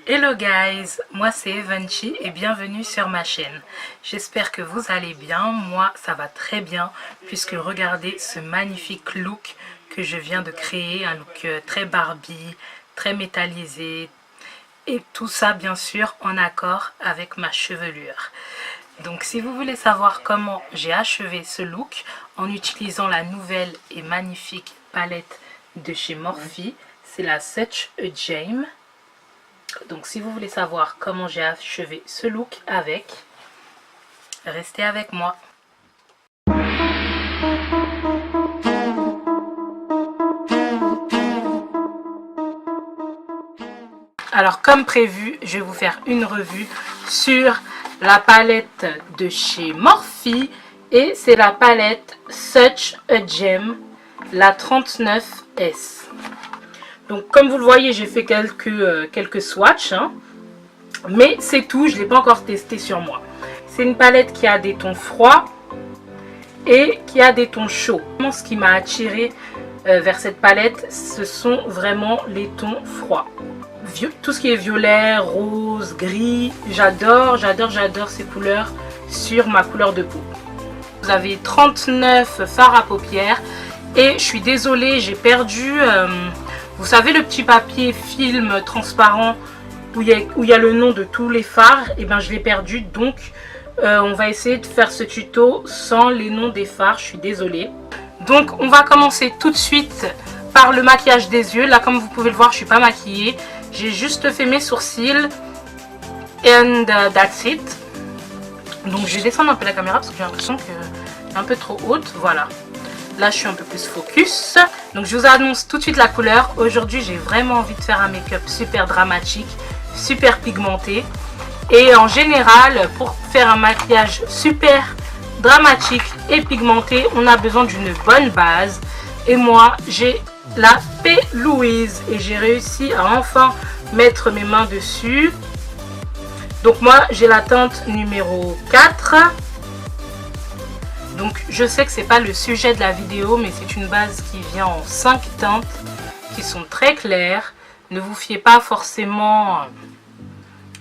Hello guys, moi c'est Evanchi et bienvenue sur ma chaîne. J'espère que vous allez bien, moi ça va très bien puisque regardez ce magnifique look que je viens de créer, un look très Barbie, très métallisé et tout ça bien sûr en accord avec ma chevelure. Donc si vous voulez savoir comment j'ai achevé ce look en utilisant la nouvelle et magnifique palette de chez Morphe, c'est la Such a Gem. Donc si vous voulez savoir comment j'ai achevé ce look avec, restez avec moi. Alors comme prévu, je vais vous faire une revue sur la palette de chez Morphe et c'est la palette Such a Gem, la 39S. Donc comme vous le voyez, j'ai fait quelques swatchs, hein, mais c'est tout, je ne l'ai pas encore testé sur moi. C'est une palette qui a des tons froids et qui a des tons chauds. Ce qui m'a attiré vers cette palette, ce sont vraiment les tons froids. Tout ce qui est violet, rose, gris, j'adore ces couleurs sur ma couleur de peau. Vous avez 39 fards à paupières et je suis désolée, j'ai perdu... vous savez le petit papier film transparent où il y a le nom de tous les fards, et ben je l'ai perdu, donc on va essayer de faire ce tuto sans les noms des fards, je suis désolée. Donc on va commencer tout de suite par le maquillage des yeux. Là comme vous pouvez le voir, je suis pas maquillée, j'ai juste fait mes sourcils and that's it. Donc je vais descendre un peu la caméra parce que j'ai l'impression que c'est un peu trop haute, voilà. Là, je suis un peu plus focus. Donc, je vous annonce tout de suite la couleur. Aujourd'hui, j'ai vraiment envie de faire un make-up super dramatique, super pigmenté. Et en général, pour faire un maquillage super dramatique et pigmenté, on a besoin d'une bonne base. Et moi, j'ai la P. Louise. Et j'ai réussi à enfin mettre mes mains dessus. Donc, moi, j'ai la teinte numéro 4. Donc je sais que c'est pas le sujet de la vidéo, mais c'est une base qui vient en 5 teintes qui sont très claires. Ne vous fiez pas forcément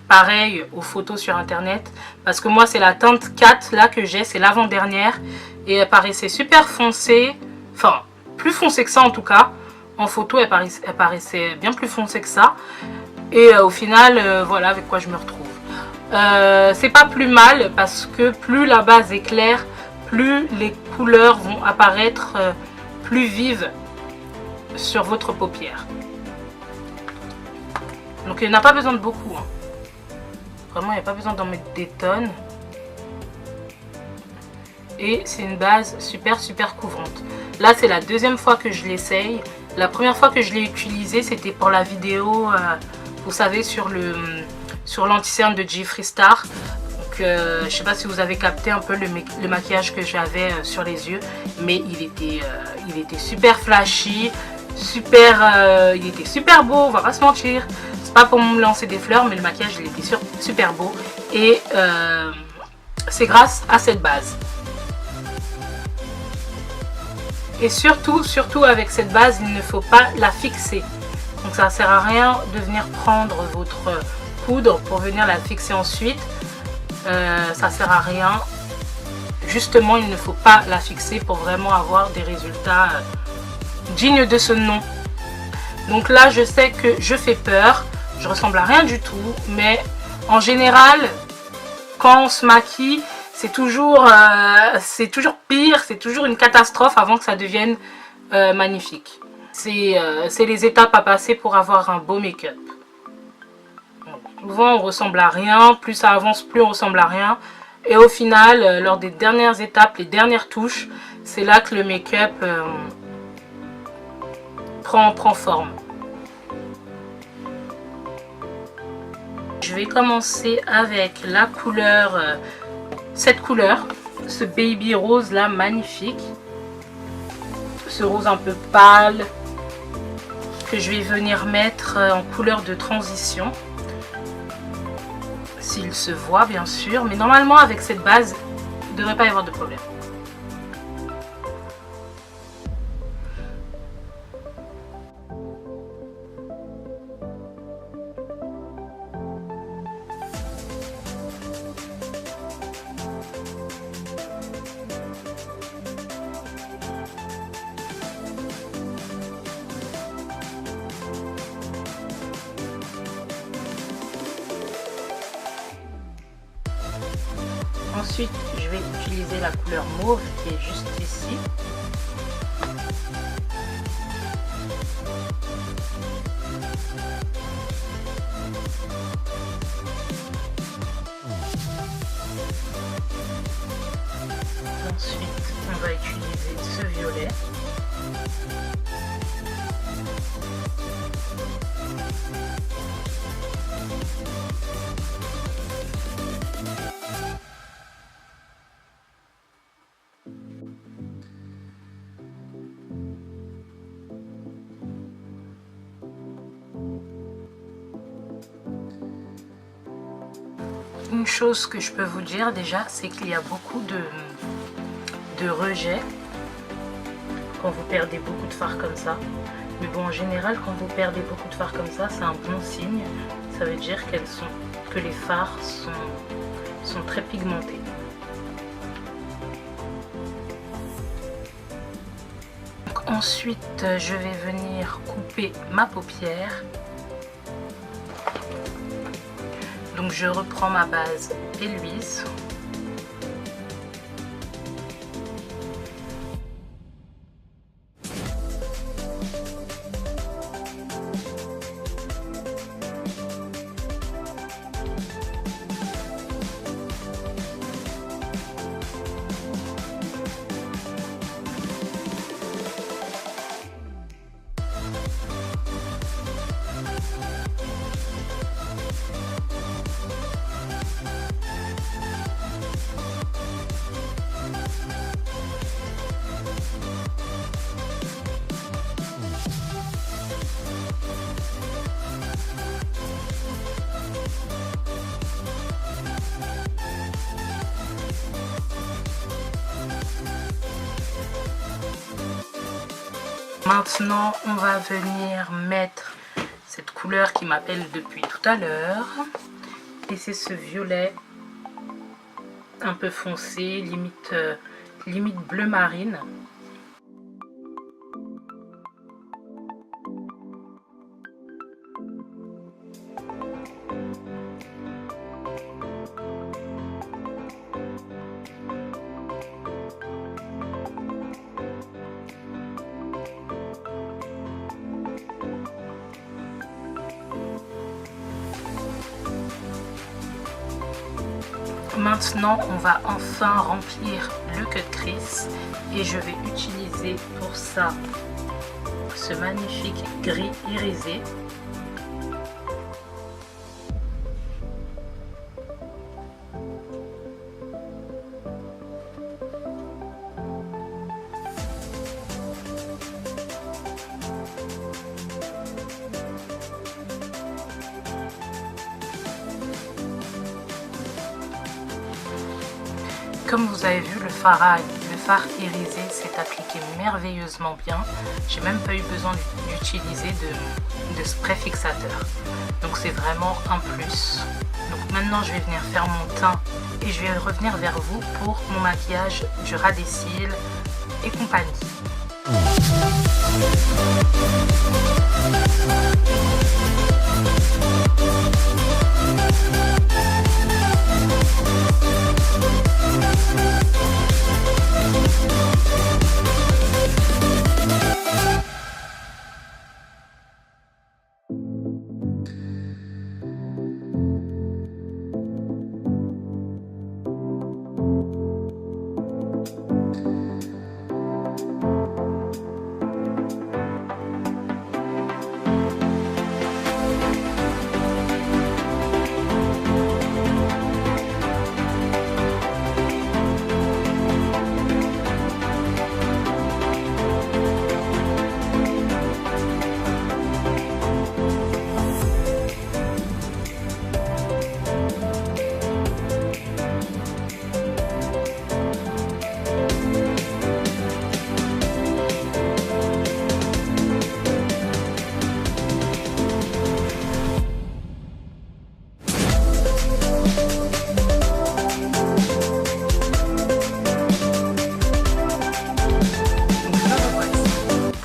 pareil aux photos sur internet, parce que moi c'est la teinte 4 là que j'ai, c'est l'avant-dernière et elle paraissait super foncée, enfin plus foncée que ça en tout cas. En photo elle paraissait bien plus foncée que ça et au final voilà avec quoi je me retrouve. C'est pas plus mal parce que plus la base est claire, plus les couleurs vont apparaître plus vives sur votre paupière. Donc il n'y en a pas besoin de beaucoup, hein. Vraiment il n'y a pas besoin d'en mettre des tonnes. Et c'est une base super couvrante. Là c'est la deuxième fois que je l'essaye. La première fois que je l'ai utilisé c'était pour la vidéo, vous savez, sur l'anti-cerne de Jeffree Star. Je ne sais pas si vous avez capté un peu le maquillage que j'avais sur les yeux, mais il était super flashy, il était super beau, on va pas se mentir. C'est pas pour me lancer des fleurs, mais le maquillage il était super beau et c'est grâce à cette base. Et surtout avec cette base, il ne faut pas la fixer. Donc ça ne sert à rien de venir prendre votre poudre pour venir la fixer ensuite. Ça sert à rien. Justement, il ne faut pas la fixer pour vraiment avoir des résultats dignes de ce nom. Donc là, je sais que je fais peur. Je ressemble à rien du tout. Mais en général, quand on se maquille, c'est toujours pire. C'est toujours une catastrophe avant que ça devienne magnifique. C'est les étapes à passer pour avoir un beau make-up. Souvent on ressemble à rien, plus ça avance plus on ressemble à rien et au final lors des dernières étapes, les dernières touches, c'est là que le make-up prend forme. Je vais commencer avec la couleur, cette couleur, ce baby rose là magnifique, ce rose un peu pâle que je vais venir mettre en couleur de transition. S'il se voit bien sûr, mais normalement avec cette base il ne devrait pas y avoir de problème. Ensuite, je vais utiliser la couleur mauve qui est juste ici. Ensuite, on va utiliser ce violet. Une chose que je peux vous dire déjà, c'est qu'il y a beaucoup de rejets quand vous perdez beaucoup de fard comme ça. Mais bon, en général, quand vous perdez beaucoup de fard comme ça, c'est un bon signe. Ça veut dire que les fards sont très pigmentés. Donc, ensuite, je vais venir couper ma paupière. Donc je reprends ma base Héloïse. Maintenant, on va venir mettre cette couleur qui m'appelle depuis tout à l'heure. Et c'est ce violet un peu foncé, limite bleu marine. Maintenant, on va enfin remplir le cut crease et je vais utiliser pour ça ce magnifique gris irisé. Comme vous avez vu, le fard irisé s'est appliqué merveilleusement bien. J'ai même pas eu besoin d'utiliser de spray fixateur. Donc c'est vraiment un plus. Donc maintenant je vais venir faire mon teint et je vais revenir vers vous pour mon maquillage du ras des cils et compagnie.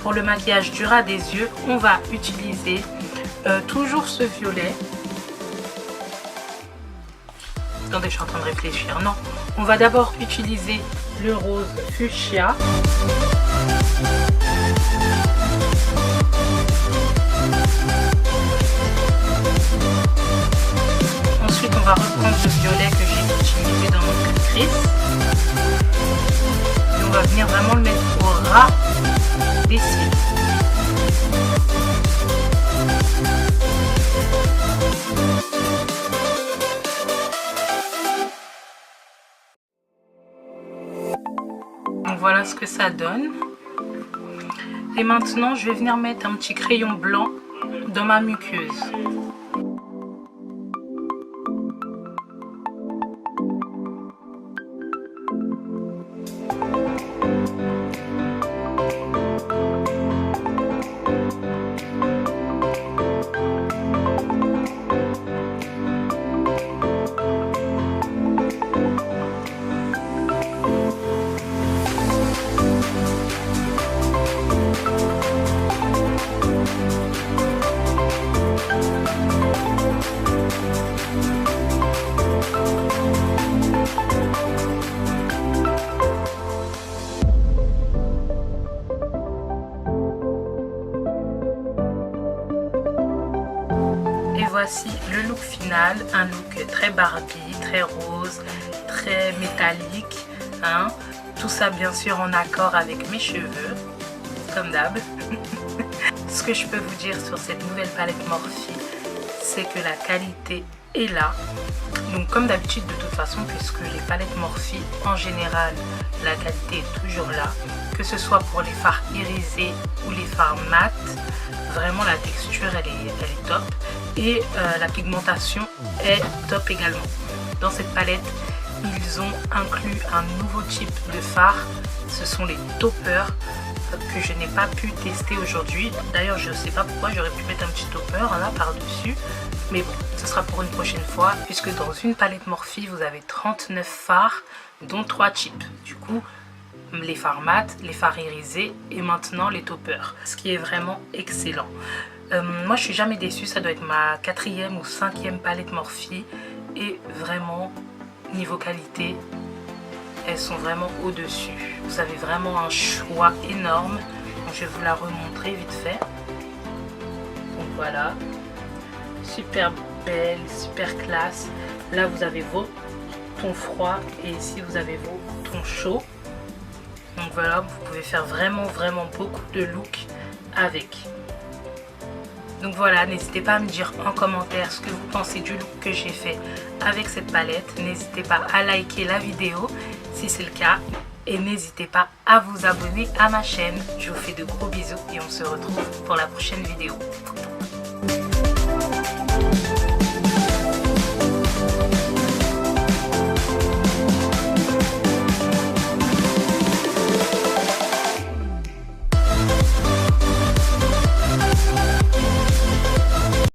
Pour le maquillage du ras des yeux, on va utiliser toujours ce violet. Attendez, je suis en train de réfléchir. Non, on va d'abord utiliser le rose fuchsia. Ensuite, on va reprendre le violet que j'ai utilisé dans notre grise. Et on va venir vraiment le mettre au ras des cils. Donc voilà ce que ça donne. Et maintenant, je vais venir mettre un petit crayon blanc dans ma muqueuse. Et voici le look final, un look très Barbie, très rose, très métallique, hein. Tout ça bien sûr en accord avec mes cheveux, comme d'hab. Ce que je peux vous dire sur cette nouvelle palette Morphe, c'est que la qualité est là. Donc comme d'habitude de toute façon, puisque les palettes Morphe en général, la qualité est toujours là. Que ce soit pour les fards irisés ou les fards mat, vraiment la texture elle est top. Et la pigmentation est top également. Dans cette palette, ils ont inclus un nouveau type de fard. Ce sont les toppers que je n'ai pas pu tester aujourd'hui. D'ailleurs, je ne sais pas pourquoi, j'aurais pu mettre un petit topper là par-dessus. Mais bon, ce sera pour une prochaine fois, puisque dans une palette Morphe, vous avez 39 fards, dont 3 types. Du coup, les fards mat, les fards irisés et maintenant les toppers. Ce qui est vraiment excellent. Moi je suis jamais déçue, ça doit être ma 4e ou 5e palette Morphe et vraiment niveau qualité elles sont vraiment au-dessus. Vous avez vraiment un choix énorme. Donc, je vais vous la remontrer vite fait. Donc voilà, super belle, super classe. Là vous avez vos tons froids et ici vous avez vos tons chauds. Donc voilà, vous pouvez faire vraiment beaucoup de looks avec. Donc voilà, n'hésitez pas à me dire en commentaire ce que vous pensez du look que j'ai fait avec cette palette. N'hésitez pas à liker la vidéo si c'est le cas. Et n'hésitez pas à vous abonner à ma chaîne. Je vous fais de gros bisous et on se retrouve pour la prochaine vidéo.